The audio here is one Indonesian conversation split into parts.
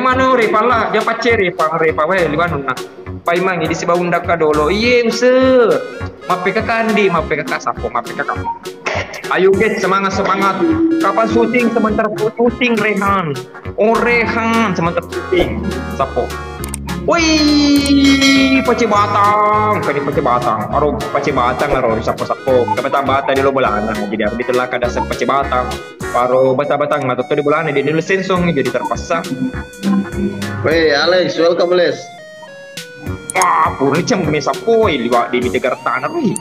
Mano repa lah, dia pace repa we liban na. Pai mangi di siba undak ka dolo. Iye use. Mape ka kandi, mape ka sapo, mape ka kamu. Ayo guys, semangat. Kapan syuting sebentar syuting Rehan. Oh Rehan sebentar syuting. Sapo. Wih, pace batang, kani pace batang. Aro pace batang aro sapo. Bata-bata di lo bolana. Jadi aku ditelak ada pace batang. Paro bata-batang atau di bolana dia dulu sensong jadi terpaksa. Weh, Alex, welcome Les. Wah, purni cam kami sapo liwa di negara tanah wih.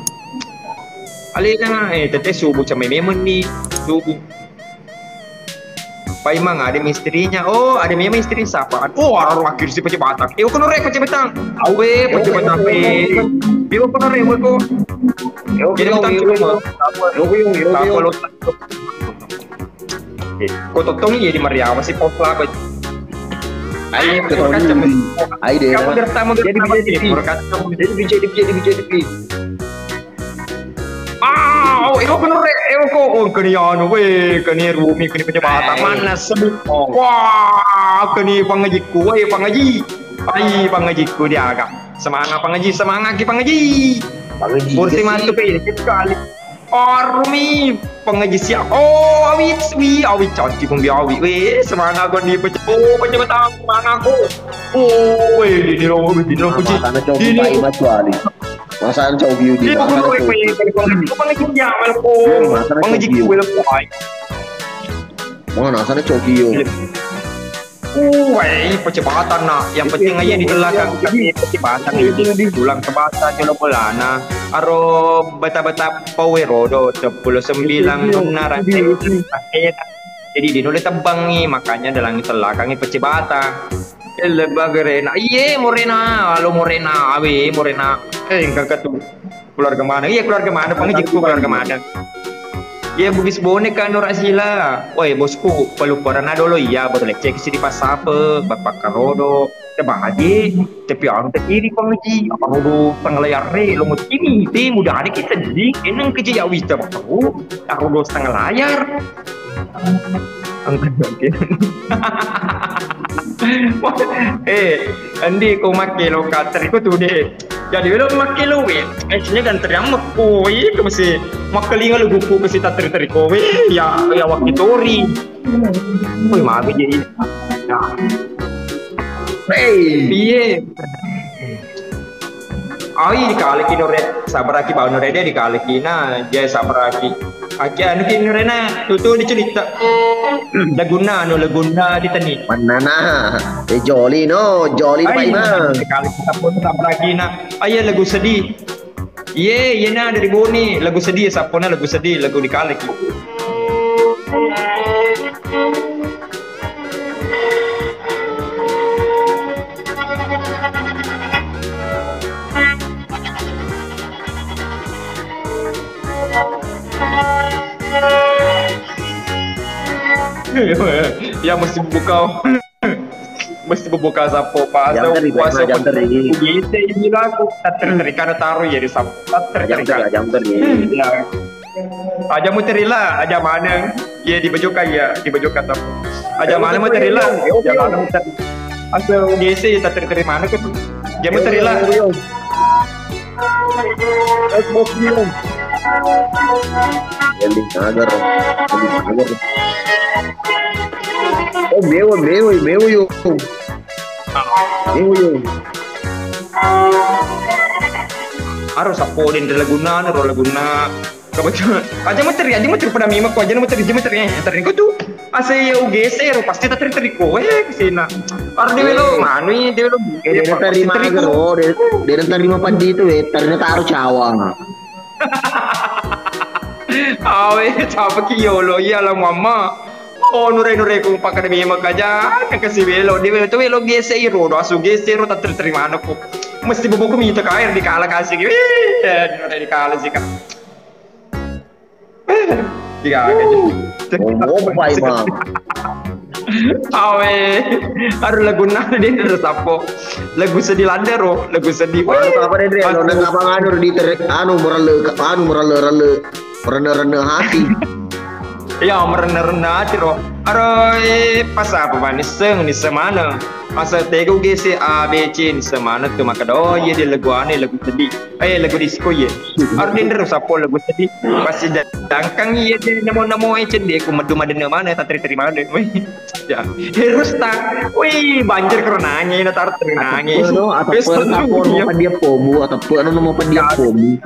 Alina tete subuh cam memang ni subuh. Pai mang ada misterinya. Oh, ada memang misteri siapa? Oh, orang wakil si pace batang. Kono rek pace batang. Awe pace batang pe. Biwa kono rek ko. Jadi batang cuma. Yo. Kau totong ya di Mariawa si pos lah. Ayo ketemu. Ayo deh. Kamu bertamu jadi BJDP. Ah, itu bener kok keni anu we, keni Rumi, keni pejabat mana sebut. Wah, keni pangajiku, pangaji. Ai pangajiku dia agak. Semangat pangaji. Kursi masuk pe sekali. Rumi pengaji siap. Oh, awit cantik pun dia awit. Weh, semangat kau ni pejabat semangat aku. Oh, weh di lo puji. Di masaan coba view di mana tu? Pengaji dia malu. Pengaji ku malu. Mana sana coba view. Weh, percepatan nak. Yang penting aja di belakang kami percepatan ini pulang ke bahasa jalan pelana. Aro bata-bata powero do 19 naran. Jadi di nulis tebangi makanya dalam telakang percepatan. Lebagere na. Iye Morena, halo Morena, awe Morena. Kakak tu keluarga mana? Iya keluarga mana? Pengejikku keluarga mana? Ya bugis bonek kan Nur Asila. Woi bosku, peluparan dulu iya betul cek sini pas apa, bapak karodo, coba aja, tapi orang terkiri pengaji, apa rodo tengah re, lo mau kini, mudah ada kita jadi, eneng kerja ya wita bapak, karodo setengah layar. Angkat mungkin. Andi kau makai lokator itu tuh deh. Jadi kalau makai lo actually kan teriak kowe ke mesti makalinga lo buku mesti tak teri kowe ya wakitori. Kowe maaf jadi. Piye. Ai dikali kino red sabaraki bau red dia dikali kina dia sabaraki. Aki anu kini rena tutu dicerita. Laguna di tani. Mana joli Pak Imam. Sekali kita pun tak lagi na. Ayah lagu sedih. Ye na dari Boni lagu sedih sapona lagu sedih lagu dikali. Ya mesti buka sapo pas puasa jam teri. Gitu bilang aku terterikan taruh ya di sapo terterikan jam teri. Ya. Aja muterila, aja mana? Ya di bajokan sapo. Aja mana muterila? Ya mana muter. Asal GC tak terteri mana ke? Ya muterila. Ending agar. Oh mewa yuk. Mewa yuk. Harus sapolin di Laguna. Kebetulan aja materi pada mima ko aja materi ko tuh ase UGC ro pasti tak teri ko kesina. Ar di lo manu di lo dia terima garo dia terima pandi itu ternyata harus cawang. Awe siapa kiyolo ya lah mama. Oh nure kung pakai mima kaja kasih velo di velo tuh velo GC ro asu GC ro tak terima anakku. Mesti bubuku minta air di kala kasih gitu. Nure di kala sih kan. Tiga Pak Imam. Awe, harus lagu nana dia terus apa? Lagu sedih landero, lagu sedih. Apa deh? Lo nggak apa ngadur di merale hati. Ya merena hati roh. Aroy pas apa ba ni seng ni semana. Masa tegu GC A B C ni semana tu maka do ye dia lagu ane lagu sedih. Lagu disco ye. Ardin terus apa lagu sedih. Pasti dangkang ye dia namo-namo cendek ku madu madena mana tak terima mana. Weh. Ya. Terus tak. Wih, banjir karena nangis tar nangis. Ataupun apa dia pomu ataupun nama dia pomu.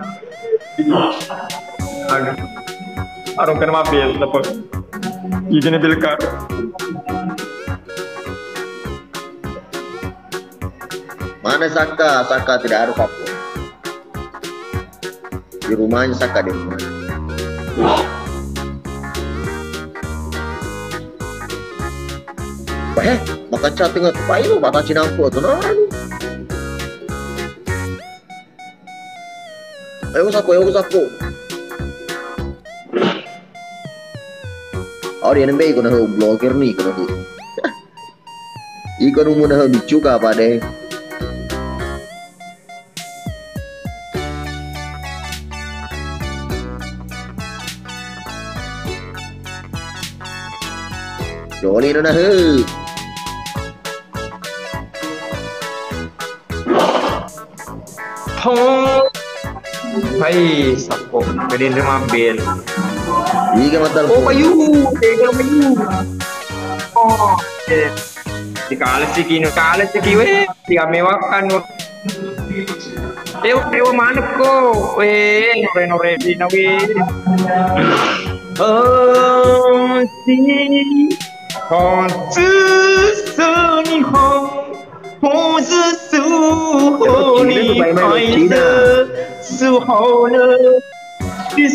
Aduh kan mobil apa? Ini bil kar. Mana Saka? Saka tidak ada apa. Di rumahnya Saka di rumahnya. Maka chatting at payo bata chinampo to na. Ayo sako. Dia nembei ko na ho blogger ni ko na ho. Iko mo na ho bichu ka pa de. Joli na ho. Hai, sako. Pwede rin mabel. Iga matal. Oh, payu. Tega payu. Oh, di kalas si kiwe. Tiga mewakan. Ewa mana ko. Nore di na we. Oh, si. Hong zi su ni hong. Hong zi su ho ni hai de. Su ho ne. Thank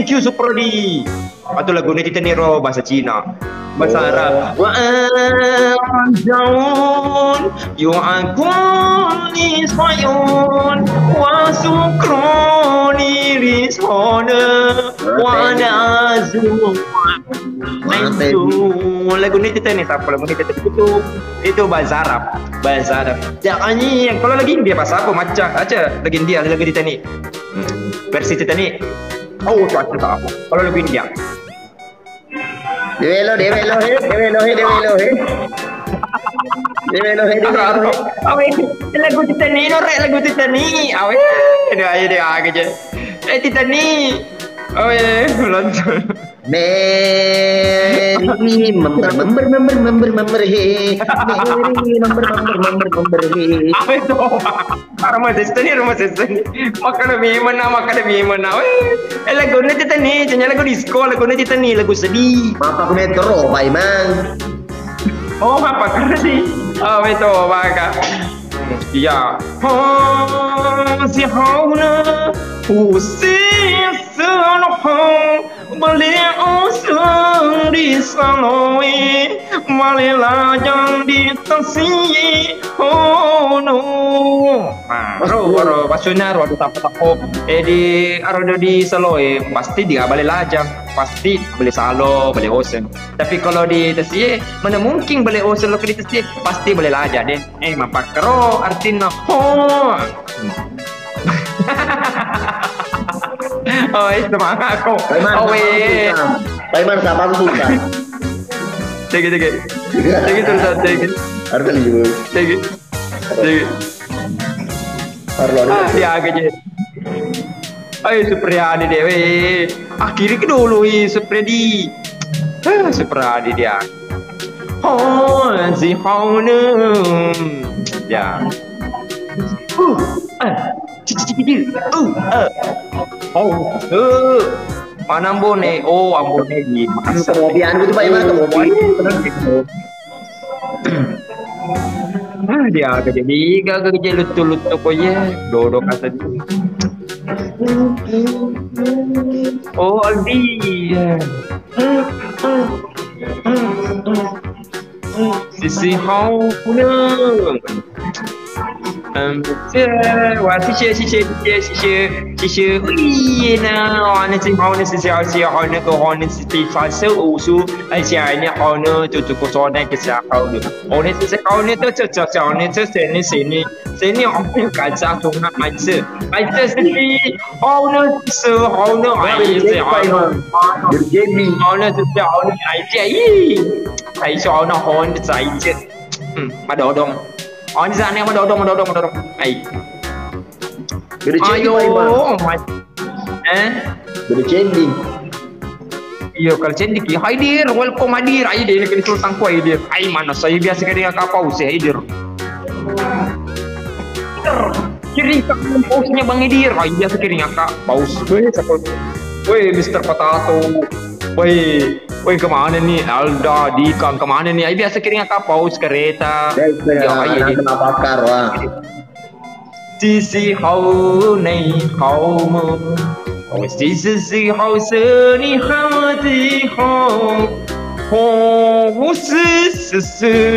you Suprodi. Atau lagu ni kita niro bahasa Cina, bahasa Arab. Yu'akuni sayun wa sukroni rishona wa nazu. Lagu ni kita ni siapa lagu ni kita itu bahasa Arab. Jangan kalau lagi India bahasa apa macam aja lagi India lagi kita ni versi kita ni. Oh tu apa? Kalau lagu India. Develo Awe lagu kita ni norek lagu kita ni. Awe dia aja. Kita ni. Awe lontar. Mary member he. Apa itu? Rumah sister ni. Makan mana? Lagu ni kita ni, jangan lagu disco, lagu ni kita ni lagu sedih. Mapa metro, Pak Iman. Oh, apa kerja? Oh, itu apa? Ya. Si hauna, si senang. Boleh usung di saloi, boleh lajang di tasi. Oh no. Baru maksudnya ada tak di ada di saloi pasti dia boleh lajang, pasti boleh salo, boleh usung. Tapi kalau di tasi mana mungkin boleh usung kalau di tasi pasti boleh lajang deh. Mapakro artinya oh. Oh, itu maka aku. Paiman siapa tu susah? Tegi susah. Harus juga. Tegi. Harus dia aja. Ayo Supriyadi dewe. Akhirnya ke dulu Supriyadi. Supriyadi dia. Oh, si Haune. Ya. Mana Ambone? Oh, Ambone di Makassar. Kemudian itu Pak Iman kemudian. Dia agak jadi kerja lutu kok ya. Dodo kata dia. Oh, Aldi. Sisi Haune. 哇，谢谢，喂呢，我那是好呢是小小好那个好呢是比发射无数，而且呢好呢就这个说那个啥好呢，我那是好呢这小呢这谁呢我们干啥从那买这是好呢是好呢哎是好呢好呢是好呢哎这咦，哎小呢好呢在这，มาโดดงอ๋อนี่ซะเนี่ยมาโดดงไอ้ Beda ayo cending, Beda cending. Iya kalau cendik ya Haidir welcome Haidir Haidir ke Sultan ku Haidir ai mana saya biasa ke dia kapau sih Haidir kirim ke pausnya Bang Haidir ai biasa kirim ke paus weh Mr. Potato weh kemana nih Alda Dikang kemana nih ai biasa kirim ke paus kereta Ya, kenapa wah. Sisi hao nei hao mo sisi hao se ni hao di hao hao si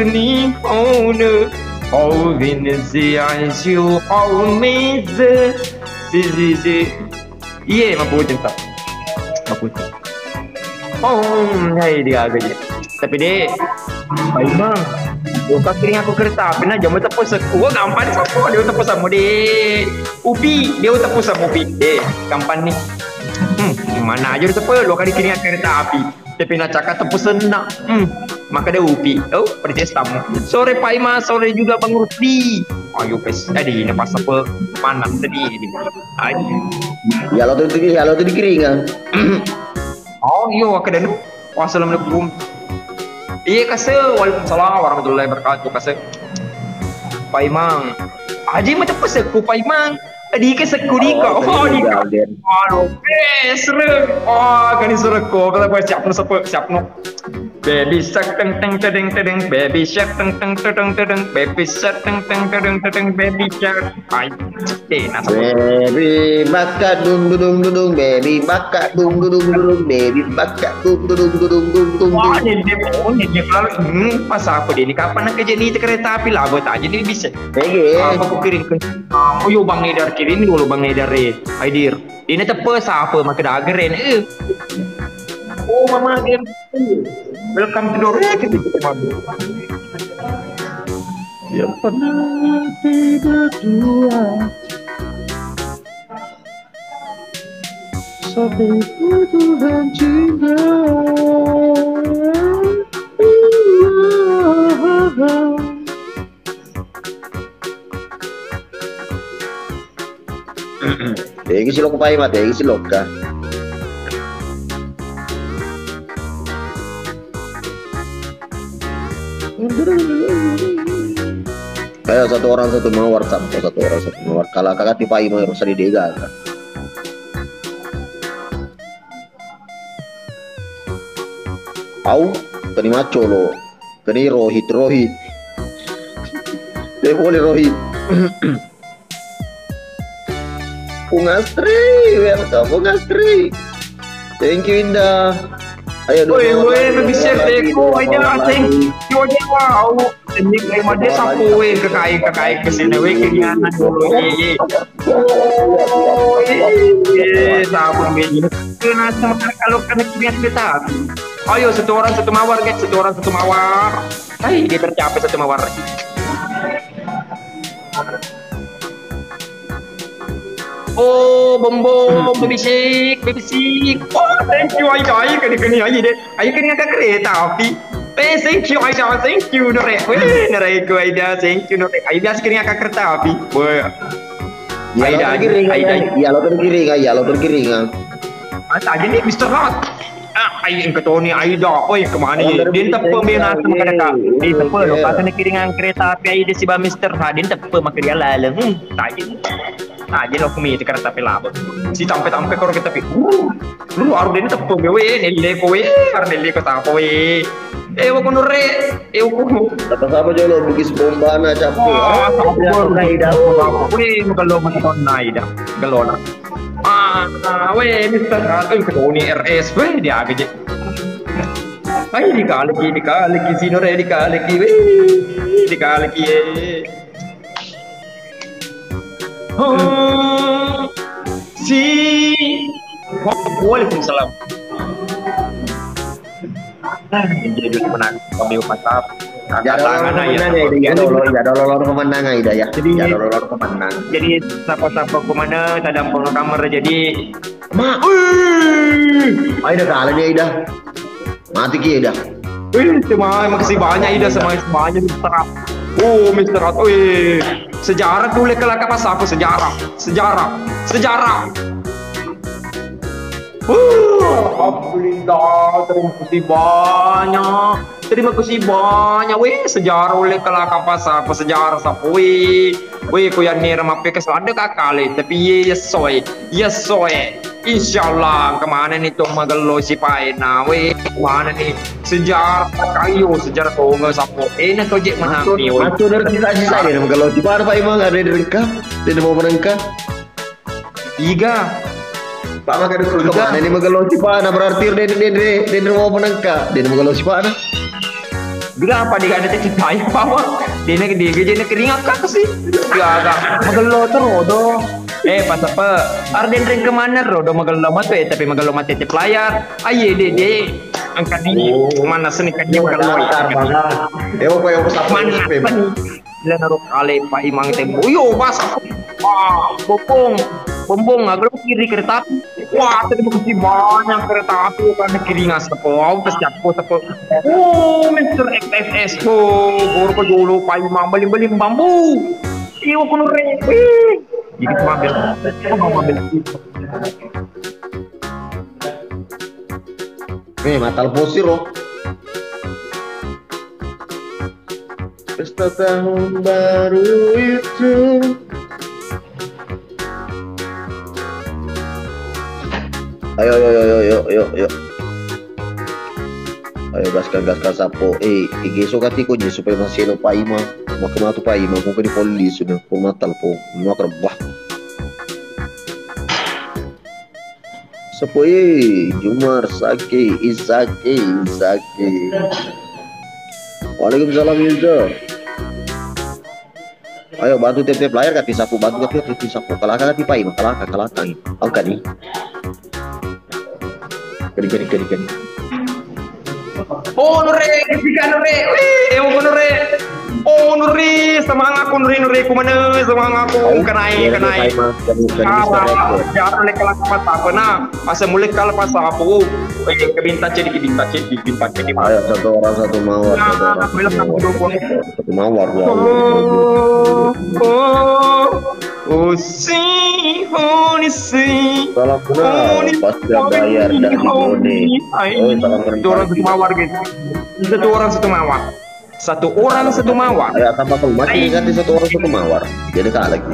ni hao ne hao vin zi an xiu hao mei zi si iya mabutin tak mabutin hai dia aja tapi deh baik bang buka kirim aku kereta api nah jamu tepus gua gampang sama dia tepus sama deh upi dia tepus sama upi deh gampang nih mana aja dia tepus lo kali kirim kereta api tapi nak cakap tepus nak maka dia upi percaya tamu sore Pak Ima sore juga Bang Rusdi ayo pes tadi pas apa mana tadi Ya lo tuh dikirim kan. oh iya kedan wassalamualaikum. Iya kasih, waalaikumsalam warahmatullahi wabarakatuh kasih. Pak Imang, aja macam peseku Pak Imang. Tadi ke seku dika, di kau, serem, kan ini serem kau. Kalau kau siap no. Baby shark teng baby shark teng baby shark teng baby shark. Ay, nasa. Baby baka dung baby baka dung baby baka dung. Wah, ini lalu pas apa dia ni kapan nak kerja ni kereta api lah buat aja ni bisa. Apa aku kirim ke? Oh yo Bang Haidar kirim dulu Bang Haidar Haidir. Ini tepas apa maka dah ageren. Oh mama game. Welcome to Dora kita madu. Yang pernah tidak dua. Sampai Tuhan cinta. Degi silok pa ima, degi silok ka. Ayo satu orang satu mawar sampai satu orang satu mawar. Kalau kakak tipe ima harus di dega. Au, tani maco lo, tani rohit. Dia boleh rohit. Pungastri, welcome Pungastri. Thank you Indah. Ayo dulu. Woi, lebih chef deko aja asing. Yo aja wow. Ini kayak mana sapu ke kai ke sini kirian dulu. Sapu begini. Kenapa kalau kena kirian kita? Ayo satu orang satu mawar guys, satu orang satu mawar. Hai, dia tercapai satu mawar. Oh, bom, baby sik. Oh, thank you, Aida. Kani aja deh. Ayo kini agak kereta api. Thank you, Aida. Thank you, Nore. Nore ku Aida. Thank you, Nore. Aida kini agak kereta api. Aida. Ya lo terkiring kan. Aja nih, Mr. Hot. Ayo yang ketoni Aida. Oh, kemana ya? Dia tepe menasa mereka. Dia tepe lo. Pas kiringan kereta api Aida si ba Mr. Hot. Dia tepe maka dia lalang. Tadi. Jadi lo kami itu kereta api labo. Si sampai kalau kita pi. Lu harus dia tepe bewe nelle kowe, nelle ko tapo we. Ewo ko nore, ewo ko. Kata apa jolo bugis bomba na capo. Naida ko. We magalo man naida. Galona. We Mr. Rato ko ni RS we dia aja. Ay dikali sino re dikali we. Dikali Hmm, si Waalaikumsalam. Jadi menang kami pasar. Ya dolor pemenang aja ya. Jadi Ya dolor pemenang. Jadi siapa-siapa kemana tak ada kamar jadi Mak, ayo dah kalah dia dah. Mati kia dah. makasih banyak Ida semuanya Mister Rat. Oh Mister Rat, sejarah tuh lekal pas aku sejarah. Alhamdulillah, terima kasih banyak, sejarah oleh kelakar pas apa sejarah sapu, ku yang ni ramai kes ada kakale, tapi yes soy, insyaallah kemana nih tuh magalo si paena, kemana nih sejarah kayu, sejarah kau nggak sapu, nak kau jek mana nih, Masuk dari sisa dia magalo si paena pak imang ada di rengkah, dia mau menengkah, tiga. Pak makan dulu kemana ini magalo si paena berarti dia mau menengkah, dia magalo si paena. Bila apa dia ada cek payah bawa dia nak keringat kan sih dia agak magalo terodo pas apa arden ring kemana rodo magalo mate tapi magalo mate te layar aye de angkat di mana seni kan dia magalo mana bila naruh kale Pak Imang tembo yo pas bombong agak kiri kereta api. Wah, terima kasih banyak kereta api karena keringat sepau, tersiapku sepau. Oh, Mr. XSS, baru ke dulu Pak Imam beli bambu. Iyo kuno re. Jadi mau ambil. Matal posir loh. Pesta tahun baru itu. Ayo. Ayo gaskan sapo. Igeso kati ko niya supaya masino pa ima. Makamato pa ima kung kani polis na pumatal po. Makrabah. Sapo Jumar Sake Isake. Waalaikumsalam Yilda. Ayo bantu tiap-tiap layar kati sapo, bantu tiap-tiap sapo. Kalaka kati pa ima, kalaka. Ang kani. Keri. Oh Nure, semangat aku Nure, kumana semangat aku kenai. Jangan lek kalau pas apa na, asal mulai kalau pas apa, kebinta cedi. Ayo satu mawar. Satu mawar. Salam kenal, pasti bayar dari Bone. Salam mawar gitu. Satu orang satu mawar. Ayo tambah tuh, mati ganti satu mawar. Jadi kalah lagi.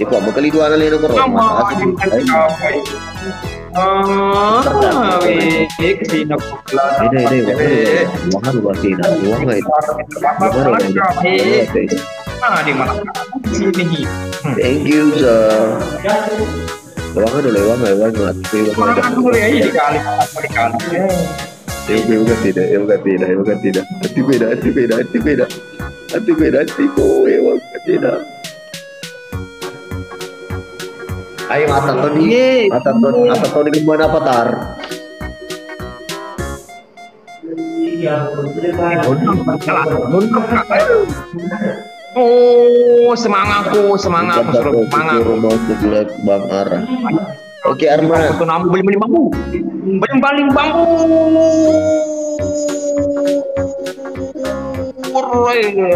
Iku mau kali dua kali itu korong. Kesini Wah luar sini. di mana? Sini. Thank you sir. Lewang mati. Orang dulu ya dikali. Tidak. Hati beda. Tidak. Ayo mata Tony gimana Avatar? Oh, semangatku semangat. Bang Ara. Oke Arman. Aku namu beli bambu.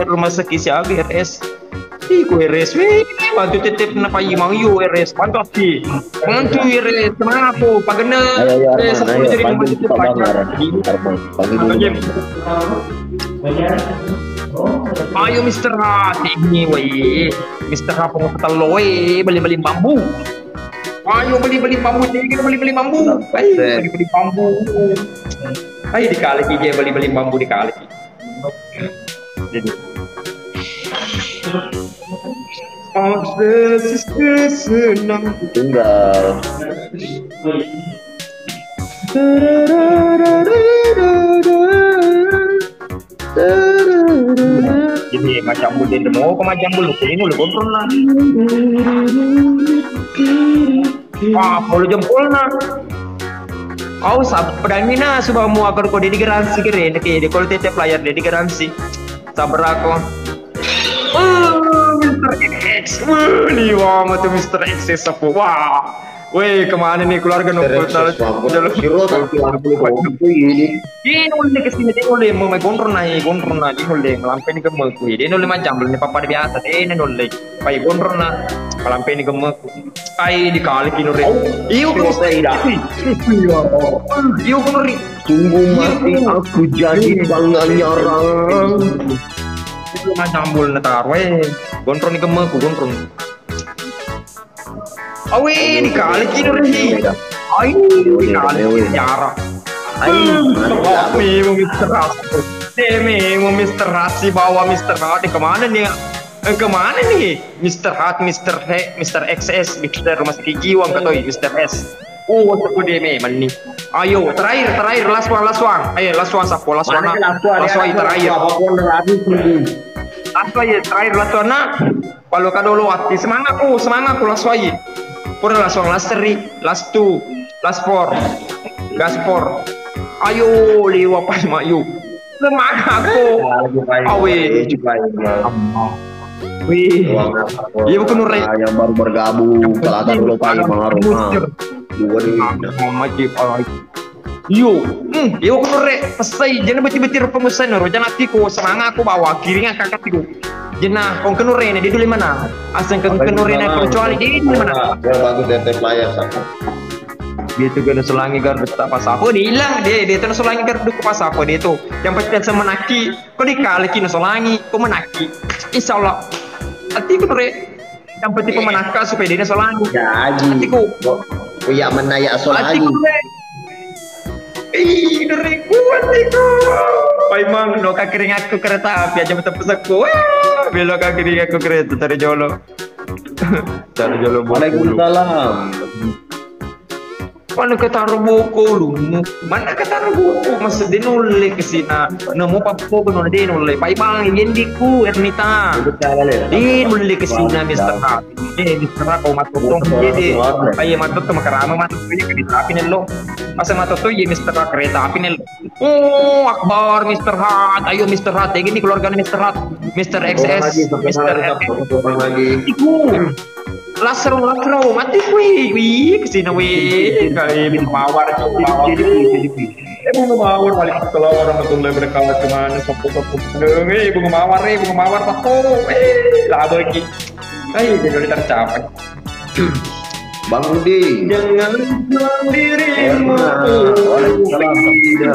Rumah sekisi agi RS. Iku RS bantu titip na Imang yu RS bantu sih. Bantu RS semangatku pagana. Ayo Mr. ini Mr. Rapong ketelo beli bambu. Ayo beli bambu, kita beli bambu. Ayo beli bambu. Ayo dikali dia beli bambu dikali. Jadi senang tinggal. Jadi Ini macam budaya demo, macam bulu ini lu kontrol lah. Wah, bolu jempol na. Kau pedang mina subah mu akan kau di garansi keren, ke kalau tiap layar di garansi. Sabar aku. Mr. X, liwa mah tuh Mr. X sesepuh. Wah, weh kemana nih keluarga numpuk taruh jalur Siro tapi ini. ini udah kesini dia udah mau main kontrol naik dia udah melampai nih gemelku dia udah macam belum papa biasa dia udah pakai kontrol na melampai nih gemelku ay dikali kino re iyo kau iyo kau re Tunggu mati aku jadi penganyarang. itu macam bul natar weh kontrol nih gemelku kontrol awe dikali kino re ay dikali jarak memang Mr. Rasi. Memang Mr. Rasi bawa Mr. Hot kemana nih? Kemana nih? Mr. Hot, Mr. He, Mr. XS, Mr. Rumah Sakit Jiwa katoi, Mr. S. Oh, aku deh memang nih. Ayo, terakhir, last one. Ayo, last one sapo, last one terakhir. Terakhir last one na. Kalau kadolo hati semangat last one. Pura last one, last 3, last 2, last 4. Gaspor. Ayo liwa pas mayu semangat aku awe wih iya bukan nurai yang baru bergabung kelihatan dulu Pak Imar dua nih iya bukan nurai pesai jangan betul-betul pengusaha noro jangan hatiku semangat aku bawa kirinya kakakku jenah kau kenurai ini di dulu mana asal kenurai ini kecuali di mana dia bantu DT player satu dia tuh gak selangi gardu tak pas apa dia hilang dia tuh selangi gardu ke pas apa dia tuh yang pasti semenaki kok dikalikin selangi kok menaki insyaallah hatiku re yang penting pemenaka supaya dia selangi hatiku ya menaya selangi dari kuat itu memang lo kering aku kereta api aja betul pesakku belok kiri aku kereta dari jolo Waalaikumsalam. Mana ketaruh buku lu? Mana ketaruh buku? Masa dia nulis ke sini. Nemu papo ke dia nulis. Pai bang, yendiku Ernita. Dia nulis ke sini Mister Hat. Mister Hat kau matok dong. Jadi, ayo matok tu makarama matok tu je kereta api nelo. Masa matok tu je Mister Hat kereta api nelo. Oh, Akbar Mister Hat. Ayo Mister Hat. Yang ini keluarga Mister Hat. Mister XS. Mister lagi. Lasro mati wih kesini wih kali minum mawar jadi bunga mawar balik ke lawan rahmatullahi wabarakatuh mana sopo bunga mawar tato lah bagi ayo jadi tercapai Bang Rudi jangan bilang dirimu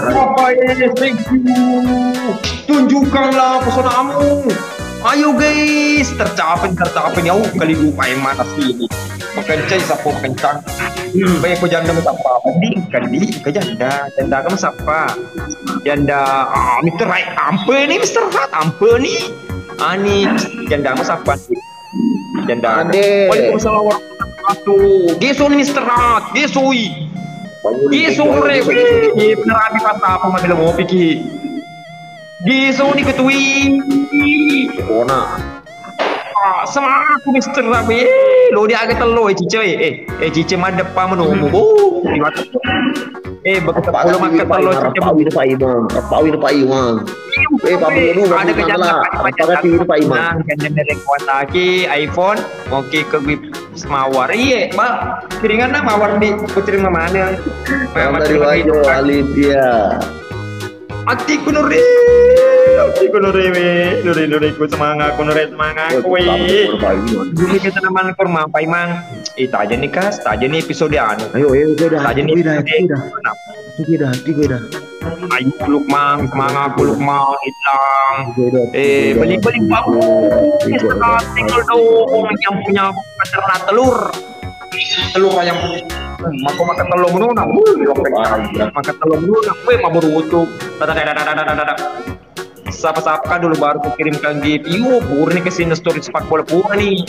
apa ya tunjukkanlah pesonamu. Ayo guys, tercapai ya kali lupa yang mana sini. Kencang sapo kencang. Baik ko janda masapa. Kali ke janda kamu siapa? Janda Mr. Right ampe nih Mr. Right ampe nih. Ani janda masapa? Janda. Waalaikumsalam warahmatullahi wabarakatuh. Geso nih Mr. Right, gesoi. Geso re. Bener abi kata apa mabila mau pikir. Geso nih ketui. Kona semangat aku Mister Rabi lo dia agak telo cice cice madep pa menunggu begitu pulau makan telo cice Pak Imam ada kejadian Pak Imam kan dari Kawasaki iPhone oke ke mawar iya bang kiringan mawar di putri mana dari Wajo Alif ya Atiku nuri ku semangat weh dulu kita nama kurma Pak Imang itu aja nih kas aja nih episode anu ayo udah aja nih udah ayo Lukman semangat Lukman hilang beli bagus tinggal dong yang punya peternak telur ayam mako makan telur menuna makan telur menuna mabur utuh sapa dulu baru aku kirimkan GIF pur nih kesini story sepak bola pur nih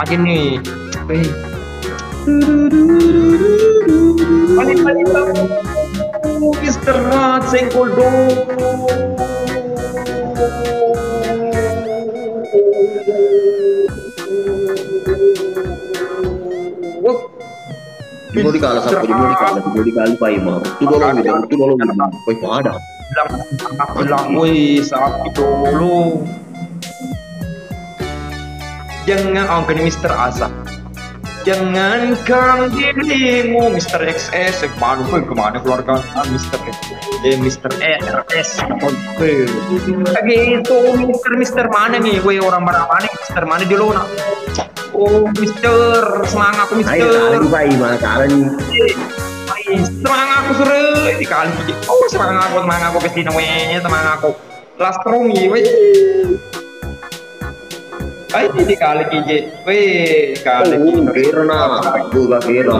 aja nih paling Mister Rat senggol dong Di mau dikalah sapo, di mau dikalah Pak Imam. Itu dulu. Woi, pada. Bilang, woi, sakit dulu. Jangan angkat Mister Asa. Jangankan dirimu Mister XS kemana keluarga Mister Mister RS gitu Mister mana nih gue orang mana Mister mana di lona oh Mister semangat aku Mister semangat aku suruh dikali oh semangat aku kesini weh semangat aku lastrong weh ay dikali kije weh kali kira juga kira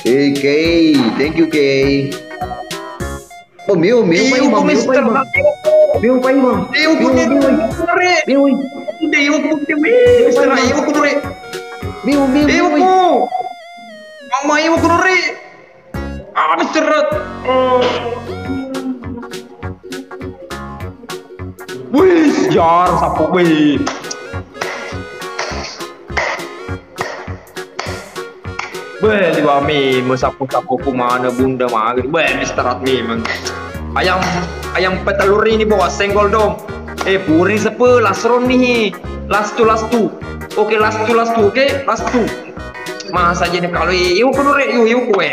Kay, thank you Kay. Oh, Mio, Mister Mio, Pak Imam. Wih, jar sapu wih. Beh, di wami mesapu-sapu kumana bunda magri. Beh, istirahat memang. Ayam petelur ini bawa senggol dong. Puring sepe lasron nih. Lastu. Oke, lastu. Oke, lastu. Masa jadi kalau iu kunure iu kue.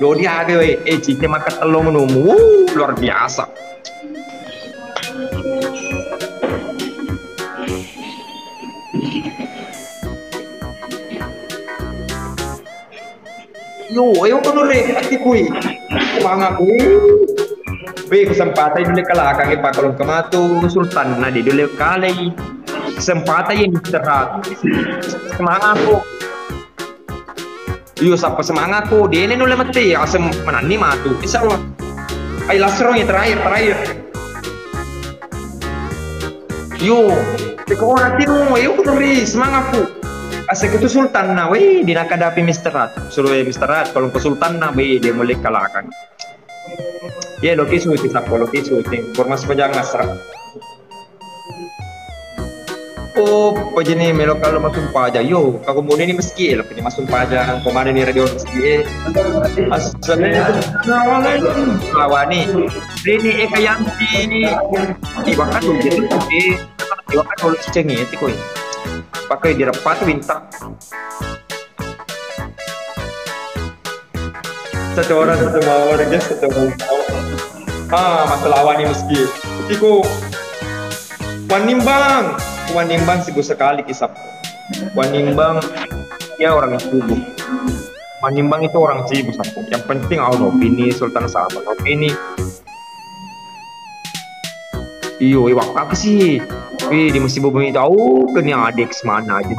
Lo dia ada we. Cite makan telur menumu. Luar biasa. Yo kunure ati kui. Semangat kesempatan dulu kelakang Pak kalau kematu Sultan nadi dulu kali kesempatan yang istirahat semangatku yo siapa semangatku dia ini nule mati asem menani matu insyaallah ay lasrong yang terakhir yo teko nanti yo kunuri semangatku asik itu Sultan na weh dinakadapi istirahat suruh istirahat kalau ke Sultan na weh dia mulai kelakang. Ya, lo kisu informasi pajang asra. Oh, pajini melo kalau masuk pajak, yo, kalau mau ini meski, lo pilih masuk pajak, kemarin ini radio meski, assalamualaikum, lawani, ini kayak di bahkan dulu jadi, di bahkan dulu cengi, itu koi, pakai direpat bintang. Satu orang satu mau guys satu mau masalah awani meski tiku wanimbang sibuk sekali kisah wanimbang ya orang yang sibuk wanimbang itu orang sibuk sapu yang penting Allah ini Sultan sama ini iyo waktu apa sih di mesti bumi tahu kini adik semana aja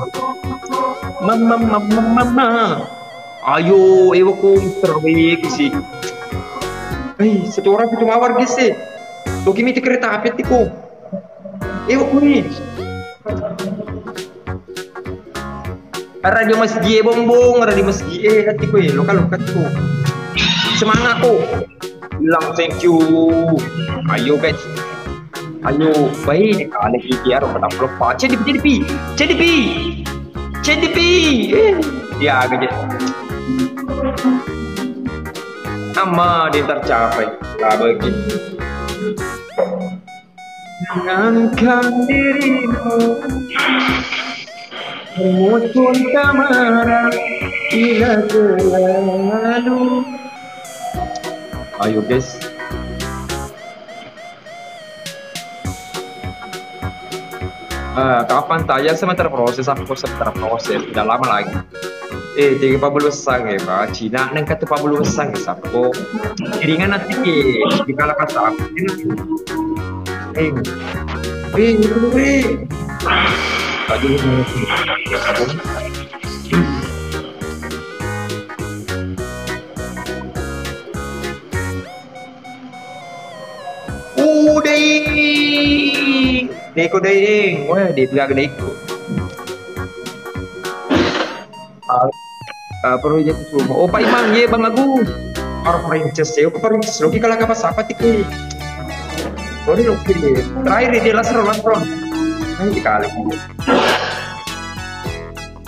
mama ayo ko terbaik sih satu orang itu mawar guys sih lo kimi kereta api tiko ko nih radio masjid bombong radio masjid hatiku lo kalau tuh semangat ko bilang thank you ayo guys ayo baik kali ini harus tetap lupa CDP ya gitu nama dia tercapai lah begitu jangankan dirimu muncul kamera bila selalu ayo guys kapan tayang sebentar proses udah lama lagi 30 sang ya Pak Cina neng kata 40 sang ya Sabko kiringan nanti di kala kata tadi Deko, wah di belakang Deko. Perlu jadi semua. Oh Pak Imam, ye Bang Agus. Orang perinces ya, perinces. Logi kalau apa siapa tiki? Sorry logi deh. Terakhir dia lasron. Nanti kali.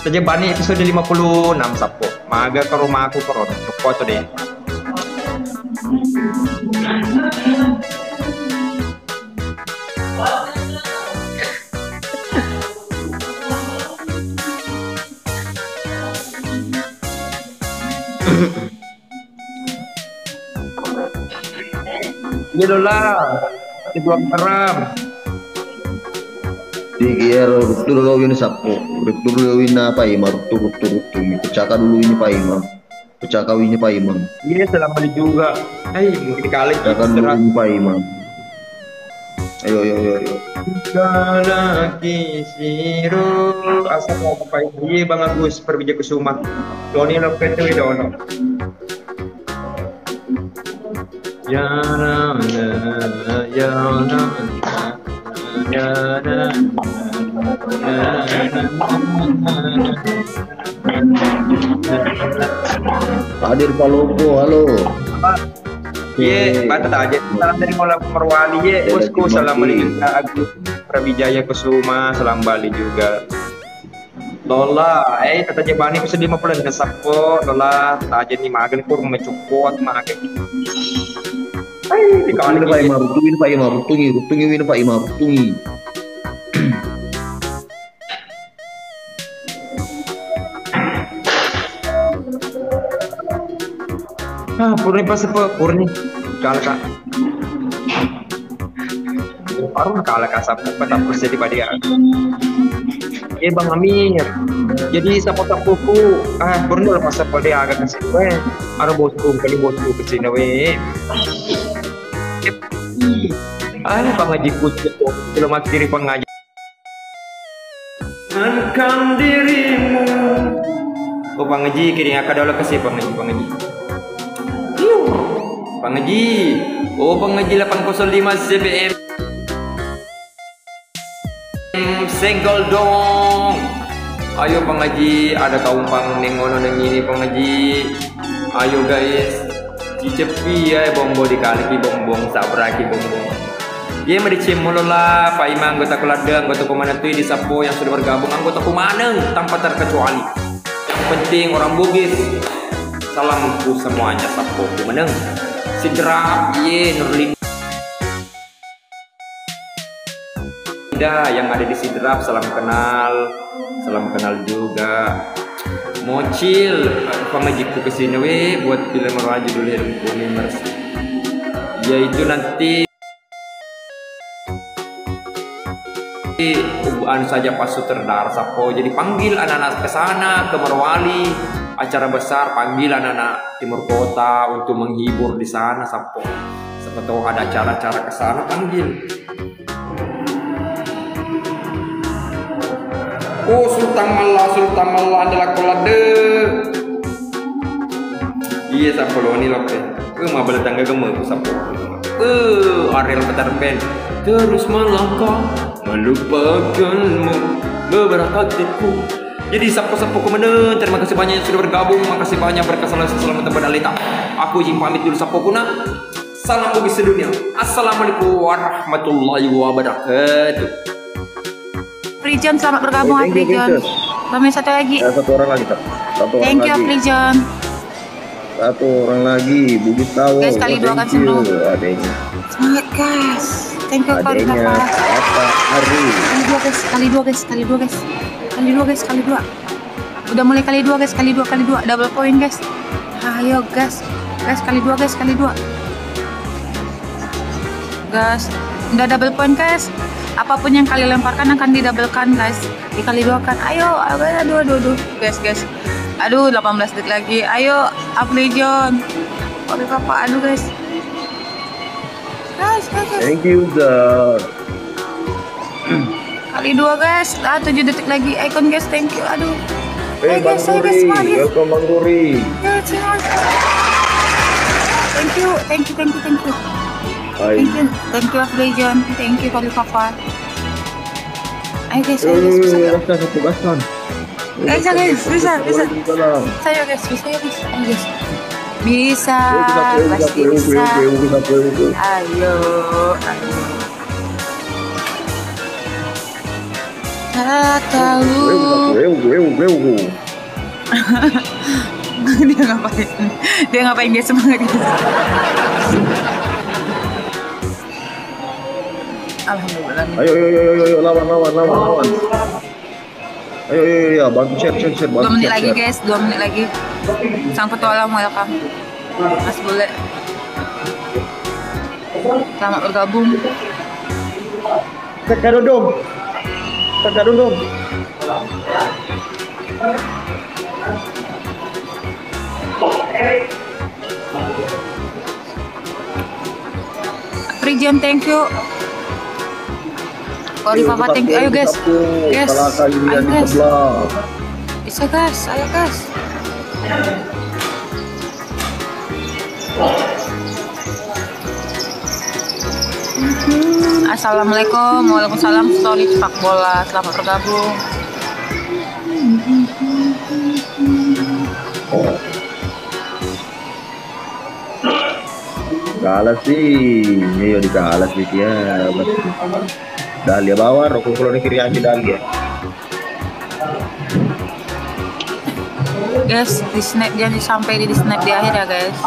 Tajabani episode 56 Sapo. Maga ke rumah aku koron. Ke foto deh. Iya lah. Itu keram. Sige, rutu gawin sapo. Rutu gawin na pa ima. Rutu. Pecahkan dulu ini pa ima. Pecahkan ini pa ima. Iya selama juga. Mungkin kali Pecahkan dulu ini pa ima. Ayo. Segala kisiro asal mau pakai iya Bang Agus Perbija Kusuma. Doni lo petu dono. Hadir Palopo, halo. Ye, batat aja. Salam dari Mola Perwali ye, bosku. Salam dari Agus Prabijaya Kusuma, salam Bali juga. Lola, tata jebani bisa 50 na sapo, Lola, taja ni magan pur mecukot magan. Di kali Pak Ima, rutungi ini Pak Ima, rutungi. Purni pas apa? Purni kalaka. Baru kalaka sapo patapos jadi badia. Bang Amir. Jadi sapo-sapoku, purni lepas sapo dia agak kasih gue. Aro bosku ke sini we. Pengaji kucing selamat diri pengaji. Mankan dirimu. Oh pengaji kiri akadala kasih pengaji. Pengaji. Oh pengaji 805 CBM. Senggol dong. Ayo pengaji, ada kaumpang nengono neng ini pengaji. Ayo guys. Cicepi ya bombo dikali bombong sabraki bombong. Ye mericim molola Pak Ima anggota keluarga anggota komandan tui di Sapo yang sudah bergabung anggota komandan tanpa terkecuali. Yang penting orang Bugis. Salamku semuanya Sapo komandan. Sidrap ye Nurlin. Yang ada di Sidrap salam kenal juga. Mocil pengajiku kesini we buat film meraju dulu yang mersi. Yaitu nanti anu saja pas sutradara Sapo. Jadi panggil anak-anak ke sana ke Morowali, acara besar panggil anak-anak timur kota untuk menghibur di sana Sapo. Siapa tahu ada acara-acara ke sana panggil. Oh Sultan Mallah adalah kolade. Iya Sapo lo ini loh teh. Mah balik tangga gemuk Sapo. Ariel Peter Pan terus melangkah melupakanmu beberapa detikku. Jadi Sapo komandan, terima kasih banyak yang sudah bergabung. Makasih banyak berkesan selamat beralita. Aku izin pamit dulu Sapo kuna. Salam Bugis sedunia. Assalamualaikum warahmatullahi wabarakatuh. Prijon selamat bergabung Prijon. Kami satu lagi. Satu orang lagi. Thank you Prijon. Satu orang lagi, Bugis tahu. Guys kali dua kan sebelum. Semangat guys. Thank you kali dua. Kali dua guys. Udah mulai kali dua guys, kali dua. Double point guys. Ayo guys. Kali dua. Guys, udah double point guys. Apapun yang kalian lemparkan akan didabelkan guys. Dikali dua kan. Ayo. Aduh. Guys. Aduh 18 detik lagi. Ayo Prijon. Oke papa. Aduh guys. Thank you God. Kali dua guys. 7 detik lagi. Icon guys. Thank you. Aduh. Guys. Welcome Bang Turi. Thank you. Thank you Prijon. Thank you kali papa. Ayo guys. Bisa. Saya guys. Bisa. Pasti bisa. Ayo. Tak tahu. Dia ngapain? Dia ngapain dia semangat gitu? Alhamdulillah. Ayo, lawan. Ayo, bantu share, 2 menit lagi guys, 2 menit lagi. Sang petualang welcome. Mas Bule. Selamat bergabung. Kado dong. Prijan, thank you. Kori Papa, thank you. Ayo guys. Yes. Ayo guys. Bisa guys, ayo guys. Assalamualaikum, waalaikumsalam. Story sepak bola, selamat bergabung. Kalah sih, ayo dikalah sih ya. Dalia bawa, rokok kalau kiri aja Dalia. Guys, di snap jangan sampai di snap di akhir ya guys.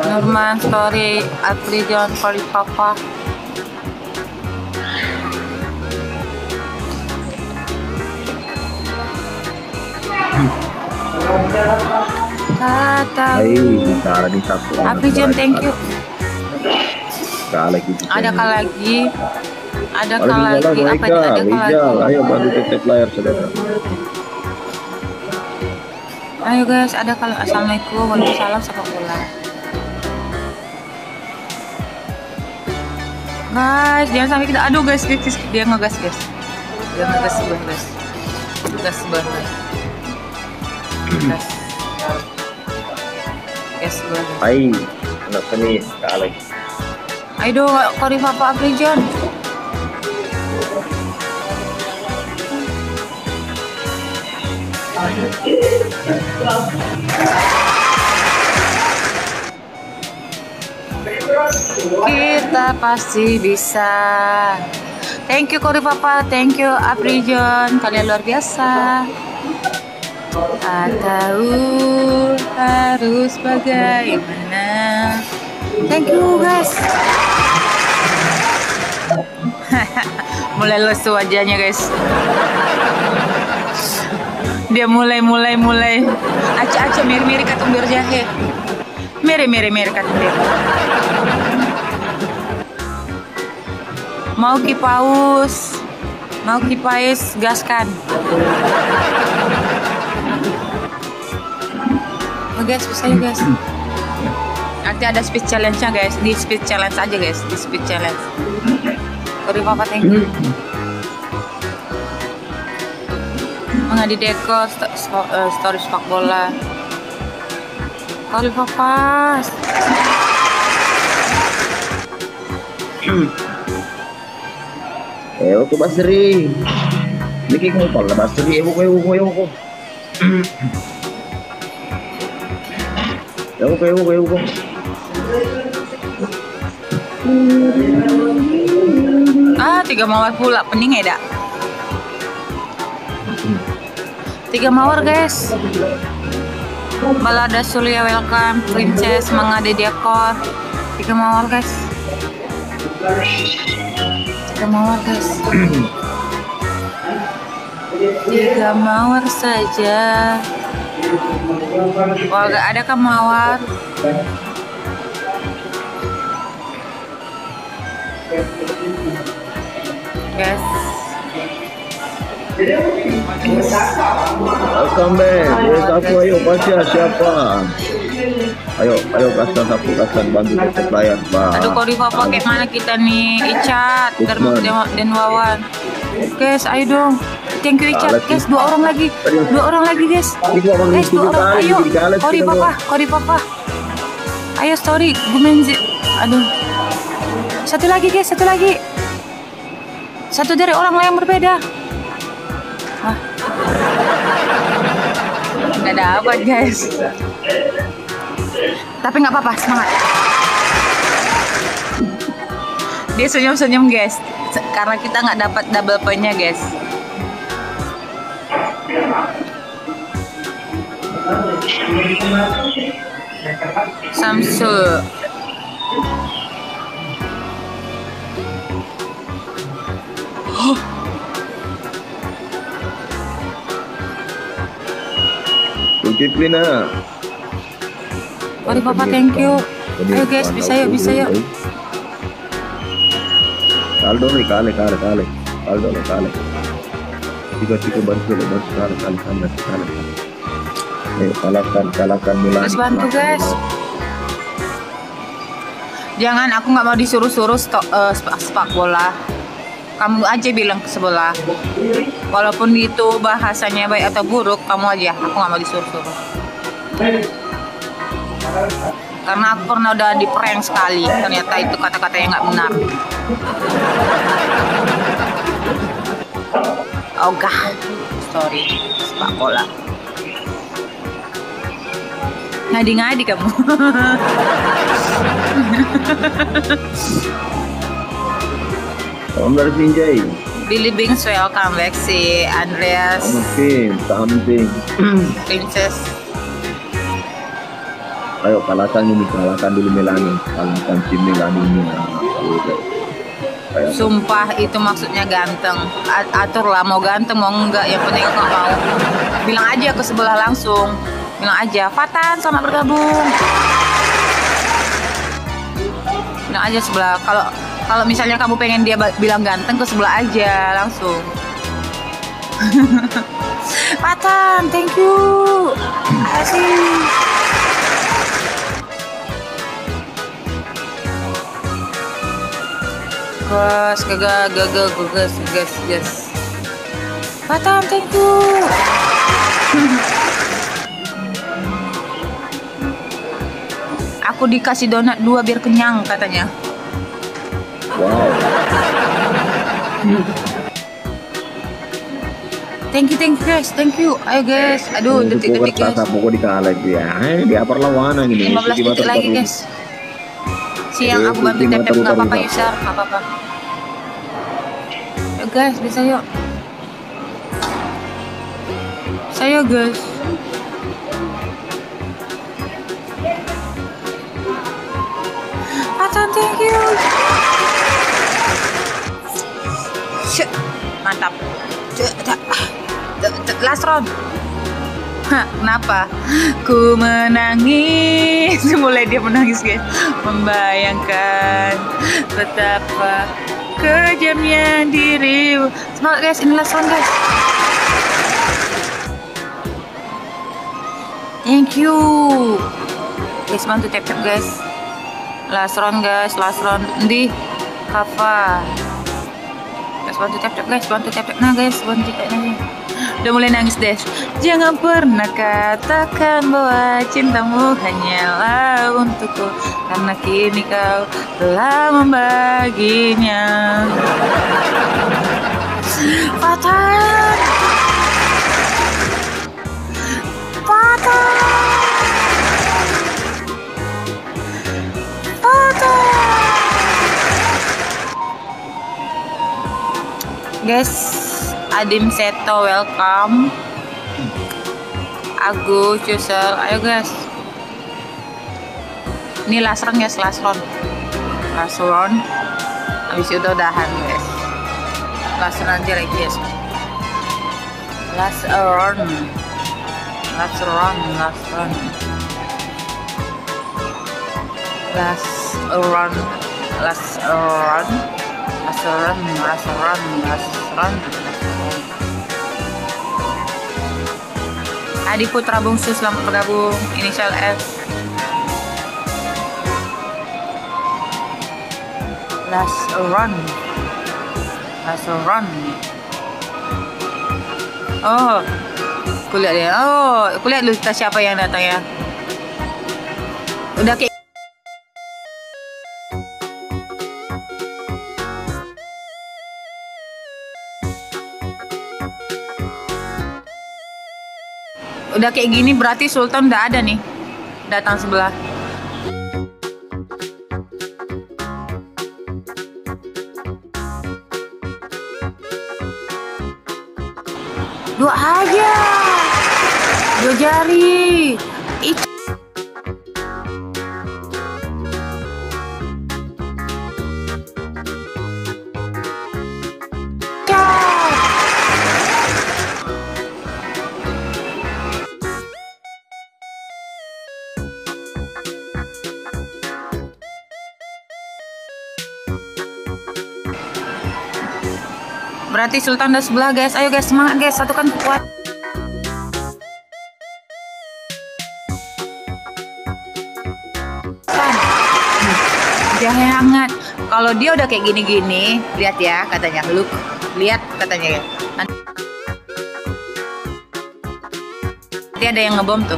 Norman, Story, Alfrejon, Kori Papa. Kalah di satu. Alfrejon, thank you. Kalah gitu. Ada kali lagi. Apa ini? Ayo bantu tetep layar saudara. Ayo guys, ada kali. Assalamualaikum, waalaikumsalam, sepak bola. Guys, jangan sampai kita. Aduh guys, dia ngegas guys. Dia ngegas banget. Gas banget. Gas banget. Hai, anak seni kalah. Ayo, Kori Papa Afrijon. Kita pasti bisa. Thank you Kori Papa, thank you Afrijon, kalian luar biasa. Tahu harus bagaimana. Thank you guys. Mulai lesu wajahnya guys. Dia mulai. Acak miri katung bir jahe. Miri katung bir. Mau kipaus, gaskan. Oh guys, bisa ya guys. Nanti ada speed challenge-nya guys. Di speed challenge aja guys, di speed challenge. Kori Papa, thank you. Mengadi dekor story sepak bola. Kori Papa. Oke Basri. Lagi ngumpul lah Basri. Ewo. Ah, 3 mawar pula, pening ya dak. 3 mawar guys. Balada Sulia welcome, Princess Mengade Dekor. 3 mawar guys. 3 mawar guys. 3 mawar saja. Wah, gak ada kan mawar. Guys. Welcome back. Ayo pasti siapa? Ayo kaskan bantu tetep layar, Pak. Aduh, Kori Papa kayak mana kita nih? Icat dan Wawan. Guys, ayo dong. Thank you Icat. Guys, 2 orang lagi. 2 orang lagi guys. Guys, 2 orang. Ayo. Kori Papa. Ayo story. Gumenzi. Aduh. Satu lagi guys, satu lagi. Satu dari orang yang berbeda. Wah. Gak dapat guys. Tapi nggak apa-apa, semangat. Dia senyum-senyum guys, karena kita nggak dapat double pointnya guys. Samsul. Filipina. Mari Papa, thank you. Ayo guys, bisa yuk. Kaldo nih, kale. Kaldo nih, kale. Tiga bantu kale. Ayo, kalahkan Milan. Guys, bantu guys. Jangan, aku nggak mau disuruh-suruh sepak bola. Kamu aja bilang ke sebelah. Walaupun itu bahasanya baik atau buruk, kamu aja. Aku nggak mau disuruh-suruh. Karena aku pernah udah di prank sekali. Ternyata itu kata-kata yang nggak benar. Ogah. Sorry, sepak bola. Ngadi-ngadi kamu. Om dari Pinjai. Billy Bings welcome back si Andreas Something. Princess. Ayo kalahkan dulu Melani. Kalahkan si Melani ini. Sumpah itu maksudnya ganteng. Atur lah, mau ganteng mau enggak, yang penting aku nggak mau. Bilang aja ke sebelah langsung. Bilang aja, Fatan selamat bergabung. Bilang aja sebelah. Kalau misalnya kamu pengen dia bilang ganteng, ke sebelah aja langsung. Fatan, thank you. Asik. Gas. Fatan, thank you. Aku dikasih donat 2 biar kenyang katanya. Wow. Thank you guys, thank you. Ayo guys, aduh detik-detik guys. Pokok dikalah dia. Dia perlawanan ini. 15 detik lagi guys. Siang aku bantu tap nggak apa-apa Yusar, nggak apa-apa. Ayo guys, bisa yuk. Saya guys. Fatan, thank you. Mantap. Last round. Kenapa? Ku menangis. Mulai dia menangis guys. Membayangkan betapa kejamnya dirimu. Semangat guys, ini last round guys. Thank you. Guys, bantu tap guys. Last round guys, last round. Di Kava. Guys, bantu tap guys, bantu tap. Nah guys, bantu tap aja. Udah mulai nangis deh. Jangan pernah katakan bahwa cintamu hanyalah untukku, karena kini kau telah membaginya. Fatan. Guys, Adim Seto welcome. Agus Yusel, ayo guys. Ini last round guys, last round. Habis itu udahan guys. Last round aja lagi guys. Last round. Adi Putra Bungsu selamat bergabung. Inisial F. Last run. Oh, kulihat dia. Oh, kulihat dulu kita siapa yang datang ya. Udah kayak gini berarti Sultan udah ada nih datang sebelah. Dua aja. Dua jari. Itu. Berarti Sultan udah sebelah guys. Ayo guys, semangat guys, satukan kekuatan. Dia hangat. Kalau dia udah kayak gini-gini, lihat ya katanya. Look, lihat katanya ya. Nanti ada yang ngebom tuh.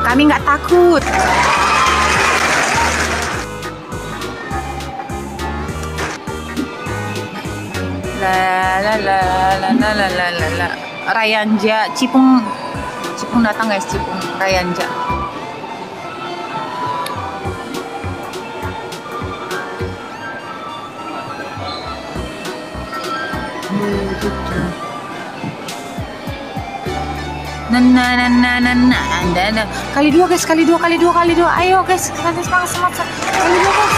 Kami nggak takut. La la la la la la la la la. Rayanja, Cipung datang guys, Cipung Rayanja. Nah. Kali dua guys, kali dua. Ayo guys, semangat. Kali dua guys.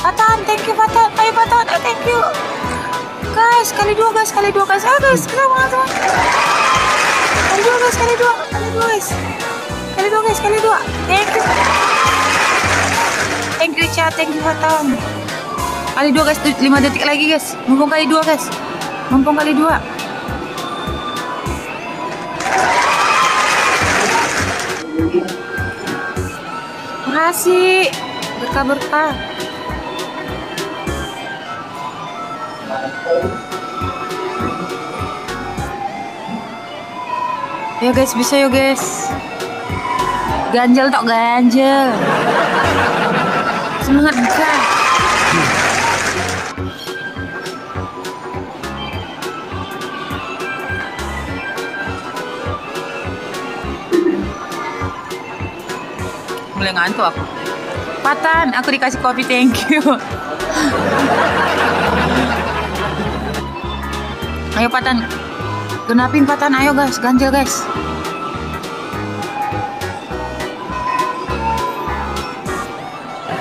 Patan, thank you Patan. Ayo Patan, thank you. Guys, kali dua guys. Ayo guys, semangat. Kali dua guys. Kali dua guys. Thank you chat, thank you Patan. Kali dua guys, 5 detik lagi guys. Mumpung kali dua guys. Makasih. Berkah. Ayo guys, bisa yuk guys. Ganjel. Semangat bisa. Mulai ngantuk aku. Patan, aku dikasih kopi, thank you. Ayo Patan, genapin Patan, ayo guys, ganjel guys.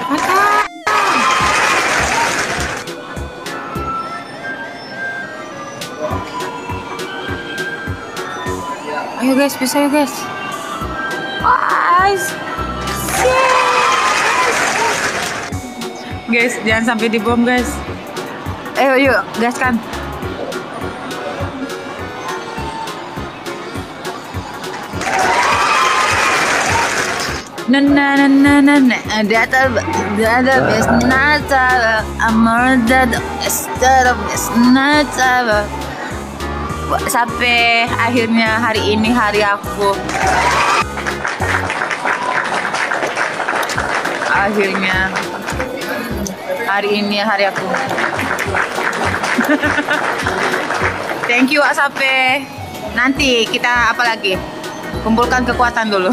Patan. Ayo guys, bisa yuk guys. Guys, jangan sampai dibom guys. Ayo yuk, gaskan. Sampai akhirnya hari ini hari aku. Akhirnya hari ini hari aku. Thank you Asape. Nanti kita apa lagi? Kumpulkan kekuatan dulu.